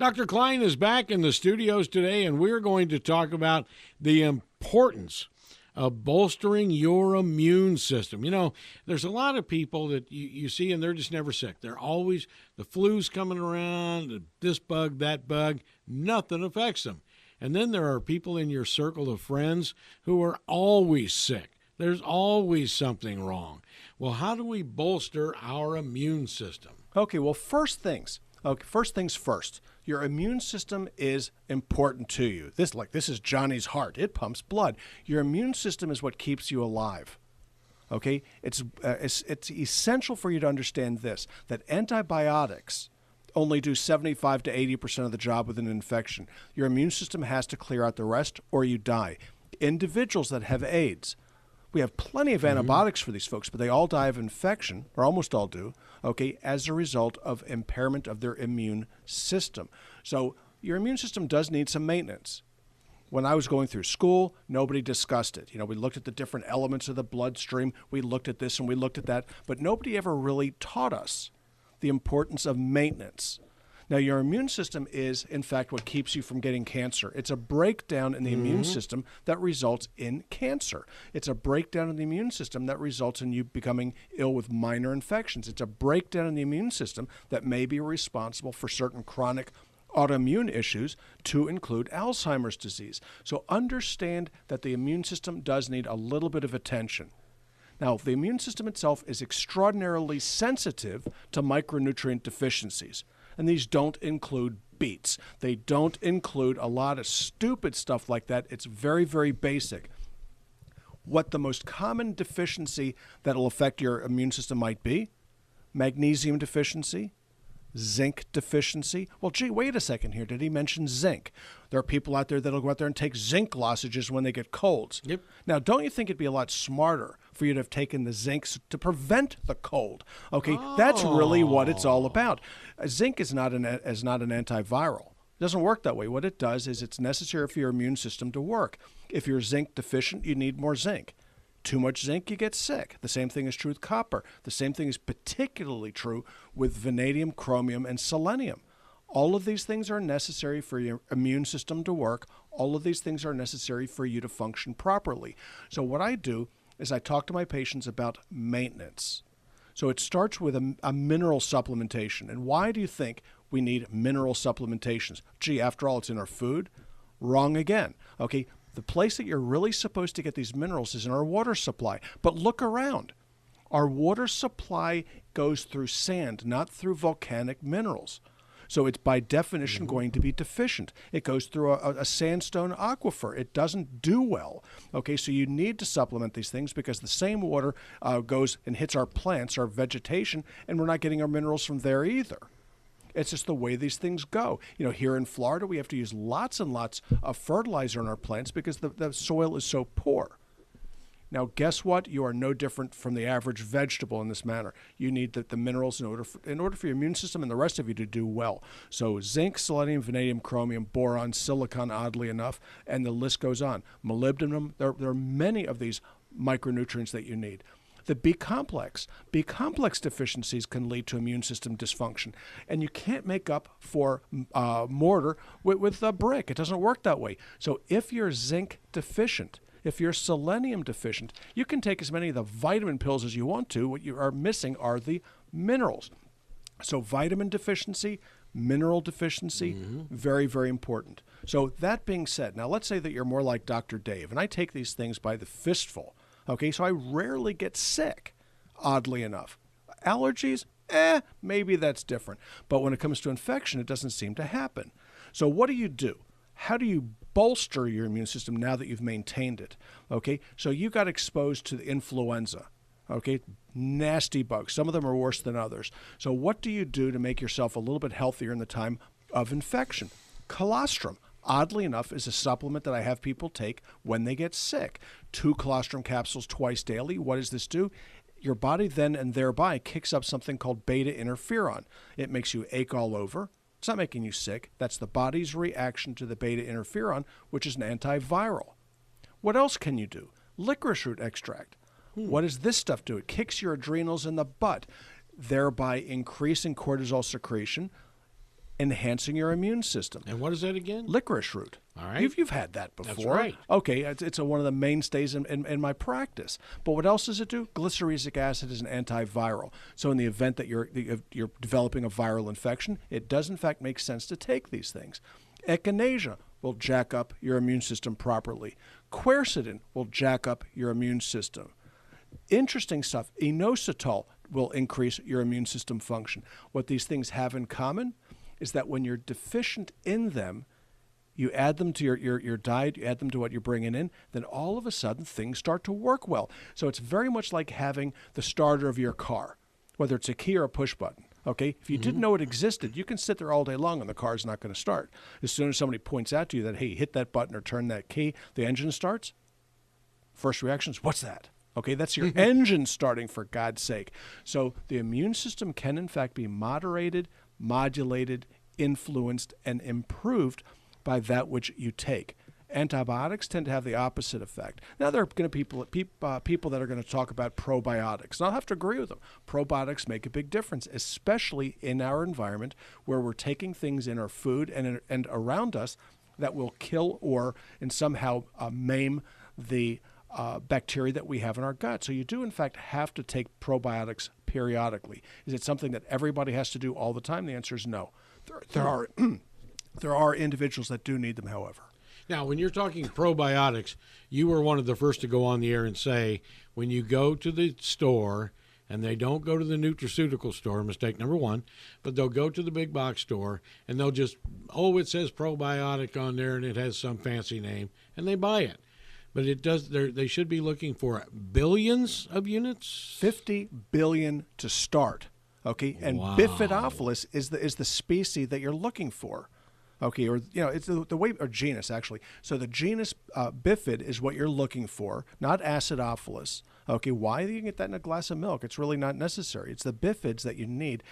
Dr. Klein is back in the studios today, and we're going to talk about the importance of bolstering your immune system. You know, there's a lot of people that you see, and they're just never sick. They're always, the flu's coming around, this bug, that bug, nothing affects them. And then there are people in your circle of friends who are always sick. There's always something wrong. Well, how do we bolster our immune system? Okay, well, first things first. Your immune system is important to you. This is Johnny's heart. It pumps blood. Your immune system is what keeps you alive. Okay? It's essential for you to understand this, that antibiotics only do 75 to 80% of the job with an infection. Your immune system has to clear out the rest or you die. Individuals that have AIDS, we have plenty of antibiotics for these folks, but they all die of infection, or almost all do, okay, as a result of impairment of their immune system. So your immune system does need some maintenance. When I was going through school, nobody discussed it. You know, we looked at the different elements of the bloodstream, we looked at this and we looked at that, but nobody ever really taught us the importance of maintenance. Now, your immune system is, in fact, what keeps you from getting cancer. It's a breakdown in the immune system that results in cancer. It's a breakdown in the immune system that results in you becoming ill with minor infections. It's a breakdown in the immune system that may be responsible for certain chronic autoimmune issues, to include Alzheimer's disease. So understand that the immune system does need a little bit of attention. Now, the immune system itself is extraordinarily sensitive to micronutrient deficiencies. And these don't include beets. They don't include a lot of stupid stuff like that. It's very, very basic. What the most common deficiency that will affect your immune system might be: magnesium deficiency, zinc deficiency. Well, gee, wait a second here. Did he mention zinc? There are people out there that'll go out there and take zinc lozenges when they get colds. Yep. Now, don't you think it'd be a lot smarter for you to have taken the zinc to prevent the cold? Okay, That's really what it's all about. Zinc is not an antiviral. It doesn't work that way. What it does is it's necessary for your immune system to work. If you're zinc deficient, you need more zinc. Too much zinc, you get sick. The same thing is true with copper. The same thing is particularly true with vanadium, chromium, and selenium. All of these things are necessary for your immune system to work. All of these things are necessary for you to function properly. So what I do is I talk to my patients about maintenance. So it starts with a mineral supplementation. And why do you think we need mineral supplementations? Gee, after all, it's in our food? Wrong again. Okay, the place that you're really supposed to get these minerals is in our water supply. But look around. Our water supply goes through sand, not through volcanic minerals. So it's by definition going to be deficient. It goes through a sandstone aquifer. It doesn't do well. Okay, so you need to supplement these things because the same water goes and hits our plants, our vegetation, and we're not getting our minerals from there either. It's just the way these things go. You know, here in Florida, we have to use lots and lots of fertilizer on our plants because the soil is so poor. Now, guess what? You are no different from the average vegetable in this manner. You need the minerals in order for your immune system and the rest of you to do well. So zinc, selenium, vanadium, chromium, boron, silicon, oddly enough, and the list goes on. Molybdenum, there are many of these micronutrients that you need. The B complex deficiencies can lead to immune system dysfunction. And you can't make up for mortar with a brick. It doesn't work that way. So if you're zinc deficient, if you're selenium deficient, you can take as many of the vitamin pills as you want to. What you are missing are the minerals. So vitamin deficiency, mineral deficiency, very, very important. So that being said, now let's say that you're more like Dr. Dave, and I take these things by the fistful. Okay, so I rarely get sick, oddly enough. Allergies? Maybe that's different. But when it comes to infection, it doesn't seem to happen. So what do? How do you bolster your immune system now that you've maintained it? Okay, so you got exposed to the influenza. Okay, nasty bugs. Some of them are worse than others. So what do you do to make yourself a little bit healthier in the time of infection? Colostrum, oddly enough, is a supplement that I have people take when they get sick. 2 colostrum capsules twice daily. What does this do? Your body then and thereby kicks up something called beta interferon. It makes you ache all over. It's not making you sick. That's the body's reaction to the beta interferon, which is an antiviral. What else can you do? Licorice root extract. What does this stuff do? It kicks your adrenals in the butt, thereby increasing cortisol secretion enhancing your immune system. And what is that again? Licorice root. All right. You've had that before. That's right. Okay, it's one of the mainstays in my practice. But what else does it do? Glyceric acid is an antiviral. So in the event that you're developing a viral infection, it does in fact make sense to take these things. Echinacea will jack up your immune system properly. Quercetin will jack up your immune system. Interesting stuff. Inositol will increase your immune system function. What these things have in common is that when you're deficient in them, you add them to your diet, you add them to what you're bringing in, then all of a sudden things start to work well. So it's very much like having the starter of your car, whether it's a key or a push button. Okay, if you didn't know it existed, you can sit there all day long and the car's not going to start. As soon as somebody points out to you that, hey, hit that button or turn that key, the engine starts. First reaction is, what's that? Okay, that's your engine starting, for God's sake. So the immune system can, in fact, be moderated, modulated, influenced, and improved by that which you take. Antibiotics tend to have the opposite effect. Now, there are going to be people that are going to talk about probiotics, and I'll have to agree with them. Probiotics make a big difference, especially in our environment where we're taking things in our food and around us that will kill or and somehow maim the bacteria that we have in our gut. So you do, in fact, have to take probiotics periodically. Is it something that everybody has to do all the time? The answer is no. There are there are individuals that do need them, however. Now, when you're talking probiotics, you were one of the first to go on the air and say, when you go to the store, and they don't go to the nutraceutical store, mistake number one, but they'll go to the big box store, and they'll just, it says probiotic on there, and it has some fancy name, and they buy it. But it does. They should be looking for billions of units. 50 billion to start. Okay, and wow. Bifidophilus is the species that you're looking for. Okay, or it's the way, or genus actually. So the genus Bifid is what you're looking for, not Acidophilus. Okay, why? You can get that in a glass of milk. It's really not necessary. It's the Bifids that you need.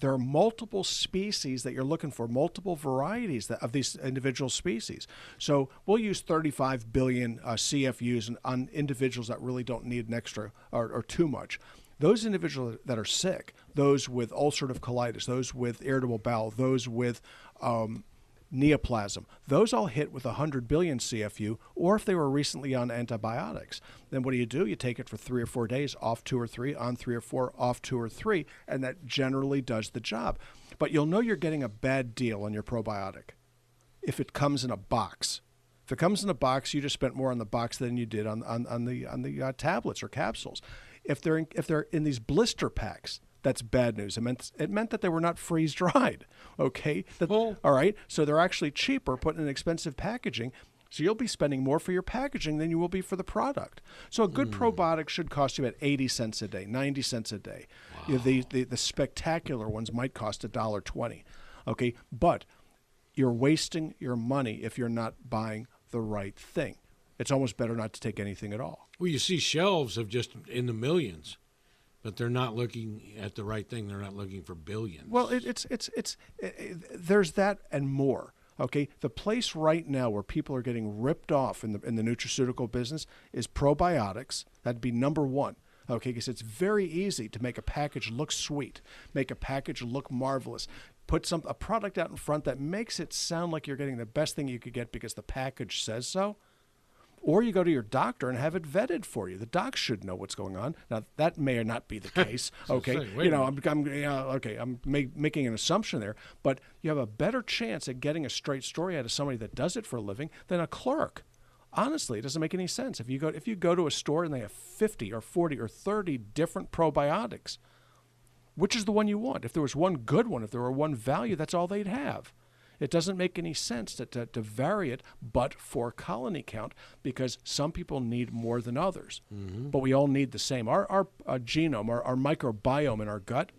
There are multiple species that you're looking for, multiple varieties of these individual species. So we'll use 35 billion CFUs on individuals that really don't need an extra or too much. Those individuals that are sick, those with ulcerative colitis, those with irritable bowel, those with neoplasm, those all hit with 100 billion CFU, or if they were recently on antibiotics. Then what do? You take it for 3 or 4 days, off 2 or 3, on 3 or 4, off 2 or 3, and that generally does the job. But you'll know you're getting a bad deal on your probiotic if it comes in a box. If it comes in a box, you just spent more on the box than you did on the tablets or capsules. If they're in these blister packs, that's bad news. It meant that they were not freeze dried. Okay, all right. So they're actually cheaper, put in expensive packaging. So you'll be spending more for your packaging than you will be for the product. So a good probiotic should cost you about 80 cents a day, 90 cents a day. Wow. The spectacular ones might cost $1.20. Okay, but you're wasting your money if you're not buying the right thing. It's almost better not to take anything at all. Well, you see shelves of just in the millions, but they're not looking at the right thing. They're not looking for billions. Well, there's that and more. Okay, the place right now where people are getting ripped off in the nutraceutical business is probiotics. That'd be number one. Okay, because it's very easy to make a package look sweet, make a package look marvelous. Put a product out in front that makes it sound like you're getting the best thing you could get because the package says so. Or you go to your doctor and have it vetted for you. The doc should know what's going on. Now that may or not be the case. Okay, I'm making an assumption there, but you have a better chance at getting a straight story out of somebody that does it for a living than a clerk. Honestly, it doesn't make any sense. If you go to a store and they have 50 or 40 or 30 different probiotics, which is the one you want? If there was one good one, if there were one value, that's all they'd have. It doesn't make any sense to vary it but for colony count because some people need more than others. Mm-hmm. But we all need the same. Our genome, our microbiome in our gut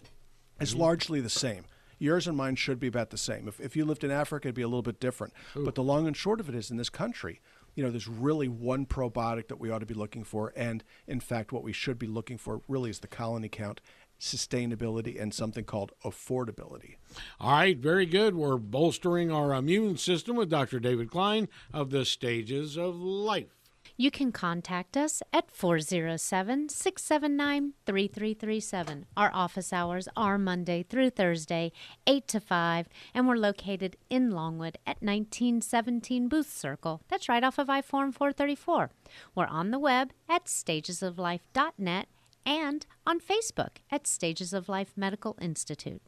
is largely the same. Yours and mine should be about the same. If you lived in Africa, it'd be a little bit different. Ooh. But the long and short of it is in this country, there's really one probiotic that we ought to be looking for. And in fact, what we should be looking for really is the colony count, sustainability, and something called affordability. All right, very good. We're bolstering our immune system with Dr. David Klein of the Stages of Life. You can contact us at 407-679-3337. Our office hours are Monday through Thursday, 8 to 5, and we're located in Longwood at 1917 Booth Circle. That's right off of I-Form 434. We're on the web at stagesoflife.net and on Facebook at Stages of Life Medical Institute.